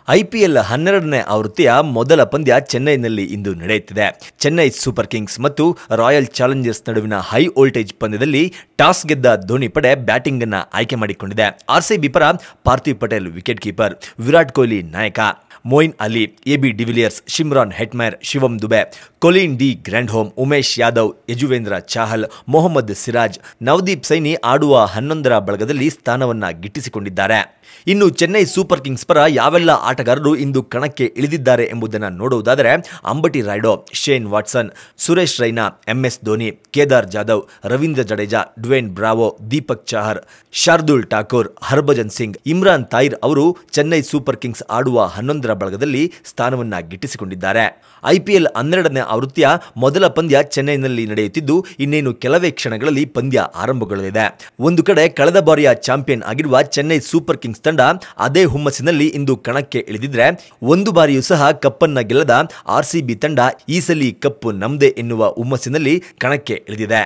IPL 12ನೇ ಆವೃತ್ತಿಯ ಮೊದಲ ಪಂದ್ಯ ಚೆನ್ನೈನಲ್ಲಿ ಇಂದು ನಡೆಯುತ್ತಿದೆ. ಚೆನ್ನೈ ಸೂಪರ್ ಕಿಂಗ್ಸ್ ಮತ್ತು ರಾಯಲ್ ಚಾಲೆಂಜರ್ಸ್ ನಡುವಿನ ಹೈ ವೋಲ್ಟೇಜ್ ಪಂದ್ಯದಲ್ಲಿ ಟಾಸ್ ಗೆದ್ದ ಧೋನಿ ಪಡೆ ಬ್ಯಾಟಿಂಗ್ ಅನ್ನು ಆಯ್ಕೆ ಮಾಡಿಕೊಂಡಿದೆ. ಆರ್ಸಿಬಿ ಪರ ಪಾರ್ಥಿವ್ ಪಟೇಲ್ ವಿಕೆಟ್ ಕೀಪರ್, ವಿರಾಟ್ ಕೊಹ್ಲಿ ನಾಯಕ, Moeen Ali, AB de Villiers, Shimron Hetmyer, Shivam Dube, Colin de Grandhomme, Umesh Yadav, Yuzvendra Chahal, Mohammed Siraj, Navdeep Saini ಆಡುವ 11ರ ಬಳಗದಲ್ಲಿ ಸ್ಥಾನವನ್ನ ಗಿಟ್ಟಿಸಿಕೊಂಡಿದ್ದಾರೆ. ಇನ್ನು ಚೆನ್ನೈ ಸೂಪರ್ ಕಿಂಗ್ಸ್ ಪರ ಯಾವೆಲ್ಲ ಆಟಗಾರರು ಇಂದು ಕಣಕ್ಕೆ ಇಳಿದಿದ್ದಾರೆ ಎಂಬುದನ್ನು ನೋಡುವುದಾದರೆ Ambati Rayudu, Shane Watson, Suresh Raina, MS Dhoni, Kedar Jadhav, Ravindra Jadeja, Dwayne Bravo, Deepak Chahar, Shardul Thakur, Harbhajan Singh, Imran Tahir ಅವರು ಚೆನ್ನೈ ಸೂಪರ್ ಕಿಂಗ್ಸ್ ಆಡುವ 11ರ ಬಳಗದಲ್ಲಿ ಸ್ಥಾನವನ್ನ ಗಿಟ್ಟಿಸಿಕೊಂಡಿದ್ದಾರೆ. ಐಪಿಎಲ್ 12ನೇ ಆವೃತ್ತಿಯ ಮೊದಲ ಪಂದ್ಯ ಚೆನ್ನೈನಲ್ಲಿ ನಡೆಯುತ್ತಿದ್ದು ಇನ್ನೇನು ಕೆಲವೇ ಕ್ಷಣಗಳಲ್ಲಿ ಪಂದ್ಯ ಆರಂಭಗೊಳ್ಳಲಿದೆ. ಒಂದು ಕಡೆ ಕಳೆದ ಬಾರಿಯ ಚಾಂಪಿಯನ್ ಆಗಿರುವ ಚೆನ್ನೈ ಸೂಪರ್ ಕಿಂಗ್ಸ್ ತಂಡ ಅದೇ ಹುಮ್ಮಸ್ಸಿನಲ್ಲಿ ಇಂದು ಕಣಕ್ಕೆ ಇಳಿದಿದ್ರೆ, ಒಂದು ಬಾರಿಯೂ ಸಹ ಕಪ್ಪನ್ನ ಗೆಲ್ಲದ ಆರ್ಸಿಬಿ ತಂಡ ಈ ಸಲ ಕಪ್ಪು ನಮ್ದೆ ಎನ್ನುವ ಹುಮ್ಮಸ್ಸಿನಲ್ಲಿ ಕಣಕ್ಕೆ ಇಳಿದಿದೆ.